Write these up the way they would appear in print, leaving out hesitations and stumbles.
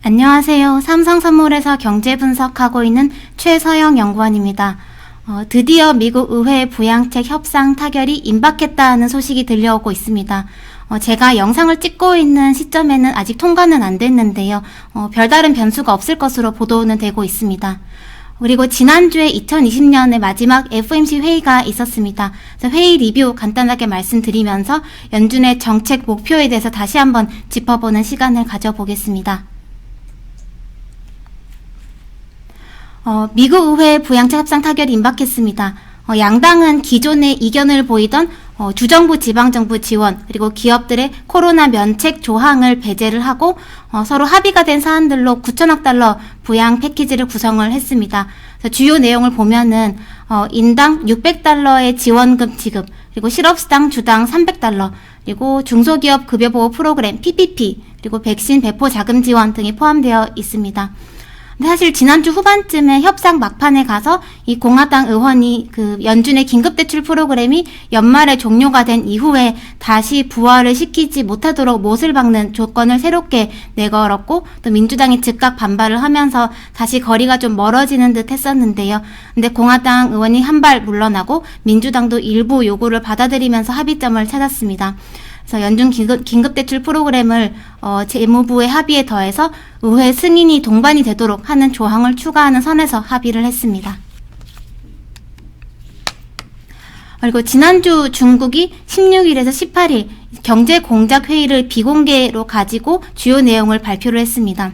안녕하세요. 삼성선물에서 경제 분석하고 있는 최서영 연구원입니다. 드디어 미국 의회 부양책 협상 타결이 임박했다는 소식이 들려오고 있습니다. 제가 영상을 찍고 있는 시점에는 아직 통과는 안 됐는데요. 별다른 변수가 없을 것으로 보도는 되고 있습니다. 그리고 지난주에 2020년의 마지막 FOMC 회의가 있었습니다. 그래서 회의 리뷰 간단하게 말씀드리면서 연준의 정책 목표에 대해서 다시 한번 짚어보는 시간을 가져보겠습니다. 미국 의회 부양책 협상 타결이 임박했습니다. 양당은 기존에 이견을 보이던 주정부 지방정부 지원 그리고 기업들의 코로나 면책 조항을 배제를 하고 서로 합의가 된 사안들로 9천억 달러 부양 패키지를 구성을 했습니다. 그래서 주요 내용을 보면은 인당 600달러의 지원금 지급, 그리고 실업수당 주당 300달러, 그리고 중소기업 급여보호 프로그램 PPP, 그리고 백신 배포 자금 지원 등이 포함되어 있습니다. 사실 지난주 후반쯤에 협상 막판에 가서 이 공화당 의원이 그 연준의 긴급대출 프로그램이 연말에 종료가 된 이후에 다시 부활을 시키지 못하도록 못을 박는 조건을 새롭게 내걸었고, 또 민주당이 즉각 반발을 하면서 다시 거리가 좀 멀어지는 듯 했었는데요. 근데 공화당 의원이 한 발 물러나고 민주당도 일부 요구를 받아들이면서 합의점을 찾았습니다. 그래서 연준 긴급대출 프로그램을 재무부의 합의에 더해서 의회 승인이 동반이 되도록 하는 조항을 추가하는 선에서 합의를 했습니다. 그리고 지난주 중국이 16일에서 18일 경제공작회의를 비공개로 가지고 주요 내용을 발표를 했습니다.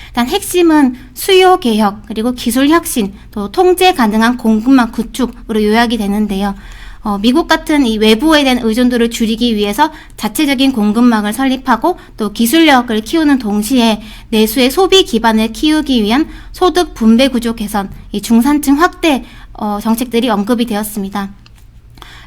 일단 핵심은 수요 개혁, 그리고 기술 혁신, 또 통제 가능한 공급망 구축으로 요약이 되는데요. 미국 같은 이 외부에 대한 의존도를 줄이기 위해서 자체적인 공급망을 설립하고 또 기술력을 키우는 동시에 내수의 소비 기반을 키우기 위한 소득 분배 구조 개선, 이 중산층 확대 정책들이 언급이 되었습니다.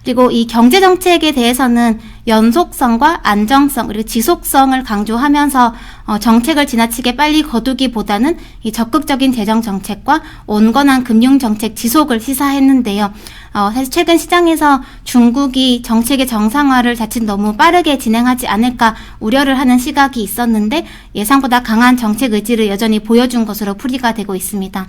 그리고 이 경제 정책에 대해서는 연속성과 안정성 그리고 지속성을 강조하면서 정책을 지나치게 빨리 거두기보다는 이 적극적인 재정 정책과 온건한 금융 정책 지속을 시사했는데요. 사실 최근 시장에서 중국이 정책의 정상화를 자칫 너무 빠르게 진행하지 않을까 우려를 하는 시각이 있었는데 예상보다 강한 정책 의지를 여전히 보여준 것으로 풀이가 되고 있습니다.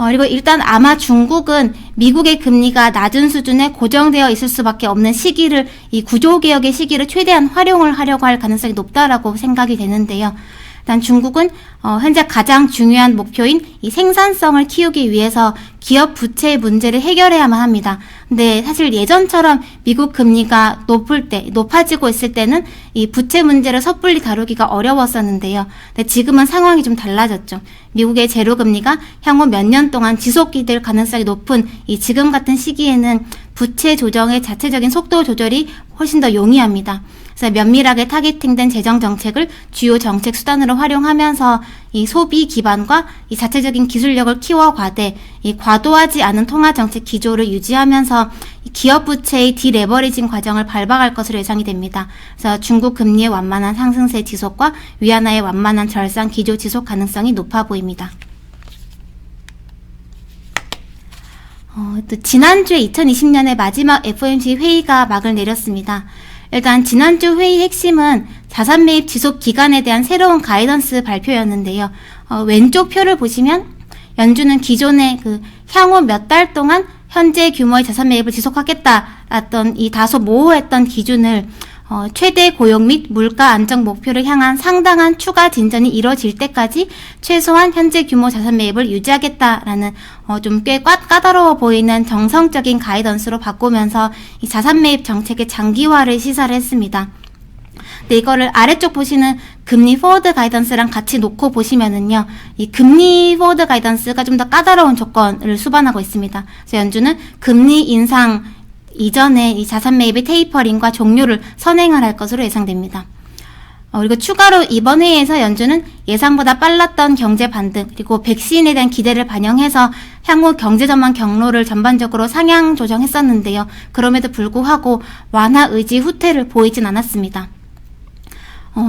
그리고 일단 아마 중국은 미국의 금리가 낮은 수준에 고정되어 있을 수밖에 없는 시기를, 이 구조개혁의 시기를 최대한 활용을 하려고 할 가능성이 높다라고 생각이 되는데요. 일단 중국은 현재 가장 중요한 목표인 이 생산성을 키우기 위해서 기업 부채 문제를 해결해야만 합니다. 근데 사실 예전처럼 미국 금리가 높아지고 있을 때는 이 부채 문제를 섣불리 다루기가 어려웠었는데요. 근데 지금은 상황이 좀 달라졌죠. 미국의 제로금리가 향후 몇 년 동안 지속이 될 가능성이 높은 이 지금 같은 시기에는 부채 조정의 자체적인 속도 조절이 훨씬 더 용이합니다. 그래서 면밀하게 타겟팅된 재정 정책을 주요 정책 수단으로 활용하면서 이 소비 기반과 이 자체적인 기술력을 키워가되 이 과도하지 않은 통화 정책 기조를 유지하면서 이 기업 부채의 디레버리징 과정을 밟아갈 것으로 예상이 됩니다. 그래서 중국 금리의 완만한 상승세 지속과 위안화의 완만한 절상 기조 지속 가능성이 높아 보입니다. 또 지난주에 2020년의 마지막 FOMC 회의가 막을 내렸습니다. 일단 지난주 회의 핵심은 자산 매입 지속 기간에 대한 새로운 가이던스 발표였는데요. 왼쪽 표를 보시면 연준은 기존에 그 향후 몇 달 동안 현재 규모의 자산 매입을 지속하겠다 했던 이 다소 모호했던 기준을 최대 고용 및 물가 안정 목표를 향한 상당한 추가 진전이 이뤄질 때까지 최소한 현재 규모 자산 매입을 유지하겠다라는 좀 꽤 까다로워 보이는 정성적인 가이던스로 바꾸면서 이 자산 매입 정책의 장기화를 시사를 했습니다. 근데 이거를 아래쪽 보시는 금리 포워드 가이던스랑 같이 놓고 보시면은요, 이 금리 포워드 가이던스가 좀 더 까다로운 조건을 수반하고 있습니다. 그래서 연준은 금리 인상 이전에 이 자산 매입의 테이퍼링과 종료를 선행을 할 것으로 예상됩니다. 그리고 추가로 이번 회의에서 연준은 예상보다 빨랐던 경제 반등 그리고 백신에 대한 기대를 반영해서 향후 경제 전망 경로를 전반적으로 상향 조정했었는데요. 그럼에도 불구하고 완화 의지 후퇴를 보이진 않았습니다.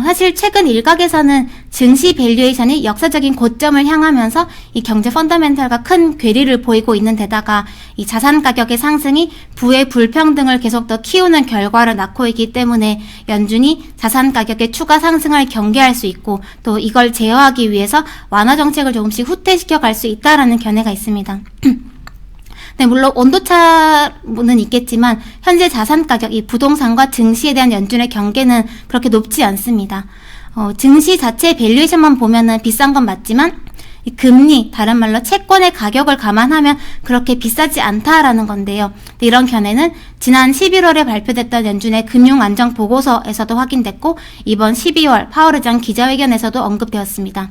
사실 최근 일각에서는 증시 밸류에이션이 역사적인 고점을 향하면서 이 경제 펀더멘털과 큰 괴리를 보이고 있는 데다가 이 자산 가격의 상승이 부의 불평등을 계속 더 키우는 결과를 낳고 있기 때문에 연준이 자산 가격의 추가 상승을 경계할 수 있고 또 이걸 제어하기 위해서 완화 정책을 조금씩 후퇴시켜 갈 수 있다라는 견해가 있습니다. 네, 물론 온도차는 있겠지만 현재 자산 가격, 이 부동산과 증시에 대한 연준의 경계는 그렇게 높지 않습니다. 증시 자체 밸류에이션만 보면은 비싼 건 맞지만 이 금리, 다른 말로 채권의 가격을 감안하면 그렇게 비싸지 않다라는 건데요. 이런 견해는 지난 11월에 발표됐던 연준의 금융안정보고서에서도 확인됐고 이번 12월 파월 의장 기자회견에서도 언급되었습니다.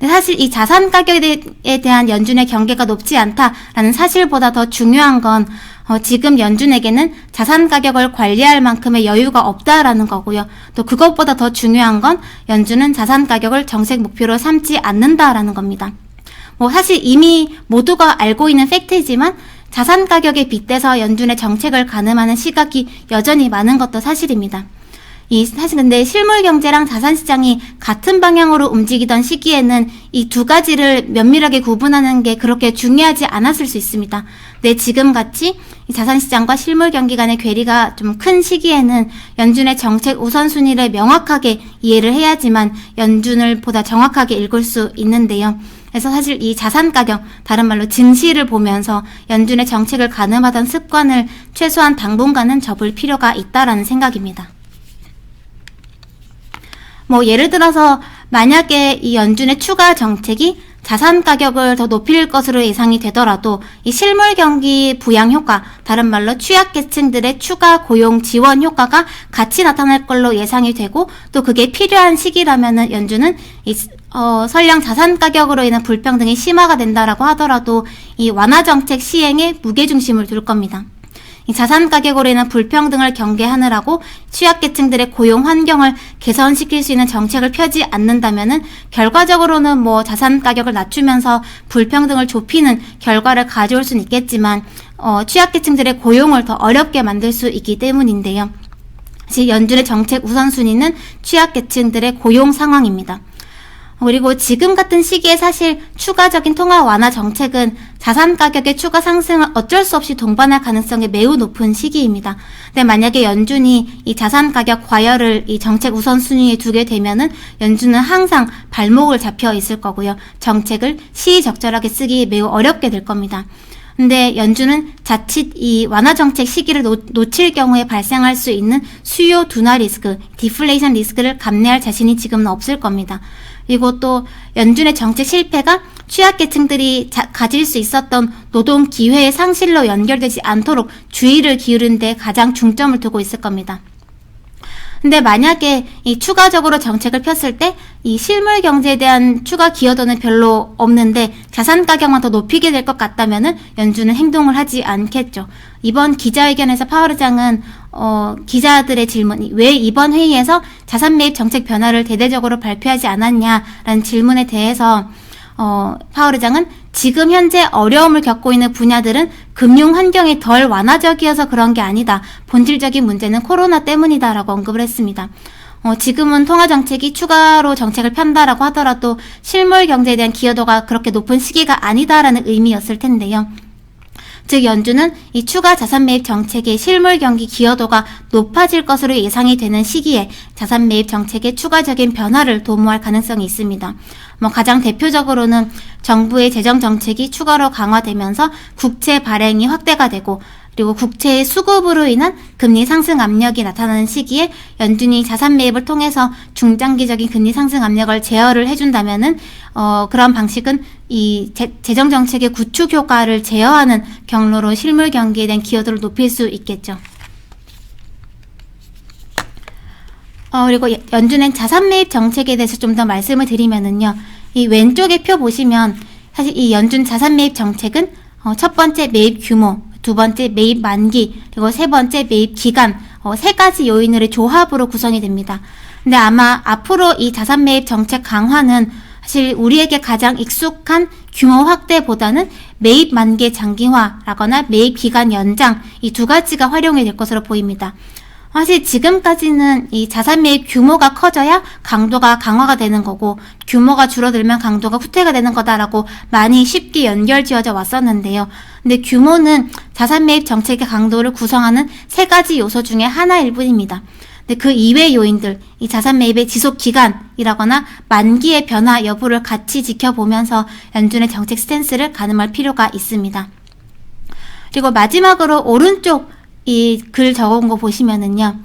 사실 이 자산 가격에 대한 연준의 경계가 높지 않다라는 사실보다 더 중요한 건 지금 연준에게는 자산 가격을 관리할 만큼의 여유가 없다라는 거고요. 또 그것보다 더 중요한 건 연준은 자산 가격을 정책 목표로 삼지 않는다라는 겁니다. 사실 이미 모두가 알고 있는 팩트이지만 자산 가격에 빗대서 연준의 정책을 가늠하는 시각이 여전히 많은 것도 사실입니다. 사실 근데 실물 경제랑 자산 시장이 같은 방향으로 움직이던 시기에는 이 두 가지를 면밀하게 구분하는 게 그렇게 중요하지 않았을 수 있습니다. 근데 지금 같이 이 자산 시장과 실물 경기 간의 괴리가 좀 큰 시기에는 연준의 정책 우선순위를 명확하게 이해를 해야지만 연준을 보다 정확하게 읽을 수 있는데요. 그래서 사실 이 자산 가격, 다른 말로 증시를 보면서 연준의 정책을 가늠하던 습관을 최소한 당분간은 접을 필요가 있다라는 생각입니다. 예를 들어서 만약에 이 연준의 추가 정책이 자산 가격을 더 높일 것으로 예상이 되더라도 이 실물 경기 부양 효과, 다른 말로 취약계층들의 추가 고용 지원 효과가 같이 나타날 걸로 예상이 되고 또 그게 필요한 시기라면은 연준은 설령 자산 가격으로 인한 불평등이 심화가 된다라고 하더라도 이 완화 정책 시행에 무게중심을 둘 겁니다. 이 자산 가격으로 인한 불평등을 경계하느라고 취약계층들의 고용 환경을 개선시킬 수 있는 정책을 펴지 않는다면은 결과적으로는 자산 가격을 낮추면서 불평등을 좁히는 결과를 가져올 수는 있겠지만 취약계층들의 고용을 더 어렵게 만들 수 있기 때문인데요. 사실 연준의 정책 우선순위는 취약계층들의 고용 상황입니다. 그리고 지금 같은 시기에 사실 추가적인 통화 완화 정책은 자산 가격의 추가 상승을 어쩔 수 없이 동반할 가능성이 매우 높은 시기입니다. 근데 만약에 연준이 이 자산 가격 과열을 이 정책 우선순위에 두게 되면은 연준은 항상 발목을 잡혀 있을 거고요. 정책을 시의적절하게 쓰기 매우 어렵게 될 겁니다. 근데 연준은 자칫 이 완화 정책 시기를 놓칠 경우에 발생할 수 있는 수요 둔화 리스크, 디플레이션 리스크를 감내할 자신이 지금은 없을 겁니다. 그리고 또 연준의 정책 실패가 취약계층들이 가질 수 있었던 노동 기회의 상실로 연결되지 않도록 주의를 기울이는 데 가장 중점을 두고 있을 겁니다. 근데 만약에 이 추가적으로 정책을 폈을 때 이 실물 경제에 대한 추가 기여도는 별로 없는데 자산 가격만 더 높이게 될 것 같다면은 연준은 행동을 하지 않겠죠. 이번 기자회견에서 파월 의장은 기자들의 질문이 왜 이번 회의에서 자산 매입 정책 변화를 대대적으로 발표하지 않았냐라는 질문에 대해서 파월 의장은 지금 현재 어려움을 겪고 있는 분야들은 금융 환경이 덜 완화적이어서 그런 게 아니다. 본질적인 문제는 코로나 때문이다라고 언급을 했습니다. 지금은 통화 정책이 추가로 정책을 편다라고 하더라도 실물 경제에 대한 기여도가 그렇게 높은 시기가 아니다라는 의미였을 텐데요. 즉 연준은 이 추가 자산 매입 정책의 실물 경기 기여도가 높아질 것으로 예상이 되는 시기에 자산 매입 정책의 추가적인 변화를 도모할 가능성이 있습니다. 가장 대표적으로는 정부의 재정 정책이 추가로 강화되면서 국채 발행이 확대가 되고 그리고 국채의 수급으로 인한 금리 상승 압력이 나타나는 시기에 연준이 자산 매입을 통해서 중장기적인 금리 상승 압력을 제어를 해준다면은 그런 방식은 이 재정 정책의 구축 효과를 제어하는 경로로 실물 경기에 대한 기여도를 높일 수 있겠죠. 그리고 연준의 자산 매입 정책에 대해서 좀 더 말씀을 드리면은요. 이 왼쪽에 표 보시면 사실 이 연준 자산 매입 정책은 첫 번째 매입 규모, 두 번째 매입 만기, 그리고 세 번째 매입 기간, 세 가지 요인의 조합으로 구성이 됩니다. 근데 아마 앞으로 이 자산 매입 정책 강화는 사실 우리에게 가장 익숙한 규모 확대보다는 매입 만기 장기화라거나 매입 기간 연장 이 두 가지가 활용이 될 것으로 보입니다. 사실 지금까지는 이 자산 매입 규모가 커져야 강도가 강화가 되는 거고 규모가 줄어들면 강도가 후퇴가 되는 거다라고 많이 쉽게 연결지어져 왔었는데요. 근데 규모는 자산 매입 정책의 강도를 구성하는 세 가지 요소 중에 하나일 뿐입니다. 근데 그 이외의 요인들, 이 자산 매입의 지속 기간이라거나 만기의 변화 여부를 같이 지켜보면서 연준의 정책 스탠스를 가늠할 필요가 있습니다. 그리고 마지막으로 오른쪽 이 글 적은 거 보시면은요,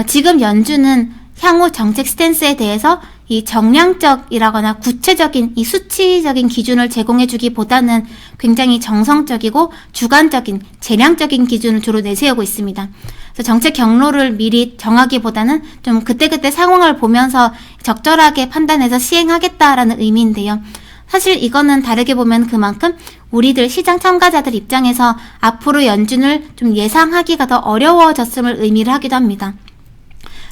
지금 연준은 향후 정책 스탠스에 대해서 이 정량적이라거나 구체적인 이 수치적인 기준을 제공해주기보다는 굉장히 정성적이고 주관적인 재량적인 기준을 주로 내세우고 있습니다. 그래서 정책 경로를 미리 정하기보다는 좀 그때그때 상황을 보면서 적절하게 판단해서 시행하겠다라는 의미인데요. 사실 이거는 다르게 보면 그만큼 우리들 시장 참가자들 입장에서 앞으로 연준을 좀 예상하기가 더 어려워졌음을 의미를 하기도 합니다.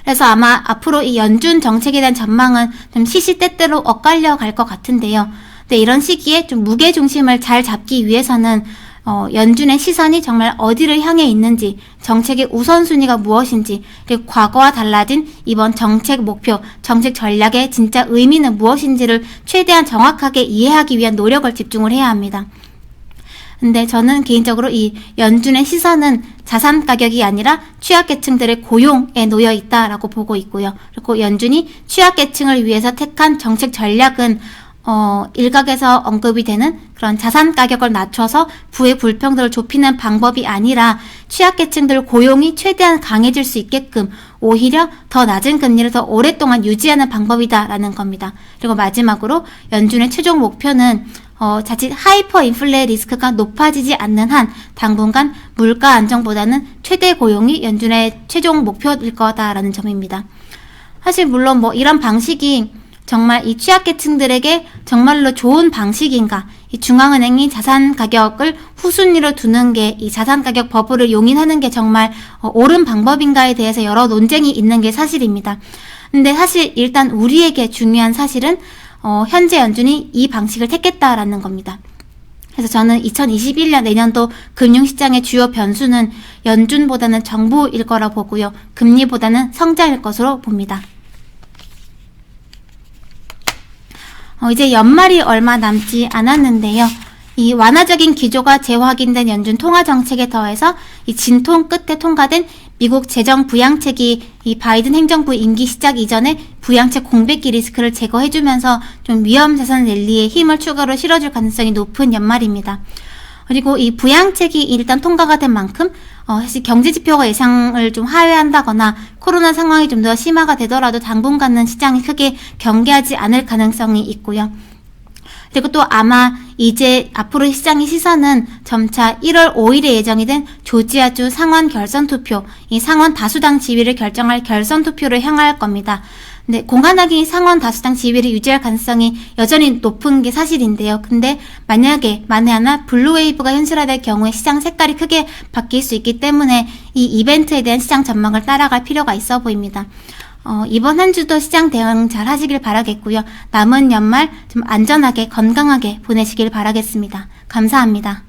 그래서 아마 앞으로 이 연준 정책에 대한 전망은 좀 시시때때로 엇갈려 갈 것 같은데요. 근데 이런 시기에 좀 무게중심을 잘 잡기 위해서는 연준의 시선이 정말 어디를 향해 있는지, 정책의 우선순위가 무엇인지, 그리고 과거와 달라진 이번 정책 목표, 정책 전략의 진짜 의미는 무엇인지를 최대한 정확하게 이해하기 위한 노력을 집중을 해야 합니다. 근데 저는 개인적으로 이 연준의 시선은 자산 가격이 아니라 취약계층들의 고용에 놓여 있다라고 보고 있고요. 그리고 연준이 취약계층을 위해서 택한 정책 전략은 일각에서 언급이 되는 그런 자산 가격을 낮춰서 부의 불평등을 좁히는 방법이 아니라 취약계층들 고용이 최대한 강해질 수 있게끔 오히려 더 낮은 금리를 더 오랫동안 유지하는 방법이다라는 겁니다. 그리고 마지막으로 연준의 최종 목표는 자칫 하이퍼 인플레 리스크가 높아지지 않는 한 당분간 물가 안정보다는 최대 고용이 연준의 최종 목표일 거다라는 점입니다. 사실 물론 이런 방식이 정말 이 취약계층들에게 정말로 좋은 방식인가, 이 중앙은행이 자산 가격을 후순위로 두는 게, 이 자산 가격 버블을 용인하는 게 정말 옳은 방법인가에 대해서 여러 논쟁이 있는 게 사실입니다. 근데 사실 일단 우리에게 중요한 사실은 현재 연준이 이 방식을 택했다라는 겁니다. 그래서 저는 2021년 내년도 금융시장의 주요 변수는 연준보다는 정부일 거라 보고요. 금리보다는 성장일 것으로 봅니다. 이제 연말이 얼마 남지 않았는데요. 이 완화적인 기조가 재확인된 연준 통화 정책에 더해서 이 진통 끝에 통과된 미국 재정 부양책이 이 바이든 행정부 임기 시작 이전에 부양책 공백기 리스크를 제거해주면서 좀 위험 자산 랠리에 힘을 추가로 실어줄 가능성이 높은 연말입니다. 그리고 이 부양책이 일단 통과가 된 만큼 사실 경제 지표가 예상을 좀 하회한다거나 코로나 상황이 좀 더 심화가 되더라도 당분간은 시장이 크게 경계하지 않을 가능성이 있고요. 그리고 또 아마 이제 앞으로 시장의 시선은 점차 1월 5일에 예정이 된 조지아주 상원 결선 투표, 이 상원 다수당 지위를 결정할 결선 투표를 향할 겁니다. 근데 공화당이 상원 다수당 지위를 유지할 가능성이 여전히 높은 게 사실인데요. 근데 만약에 만에 하나 블루웨이브가 현실화될 경우에 시장 색깔이 크게 바뀔 수 있기 때문에 이 이벤트에 대한 시장 전망을 따라갈 필요가 있어 보입니다. 이번 한 주도 시장 대응 잘 하시길 바라겠고요. 남은 연말 좀 안전하게 건강하게 보내시길 바라겠습니다. 감사합니다.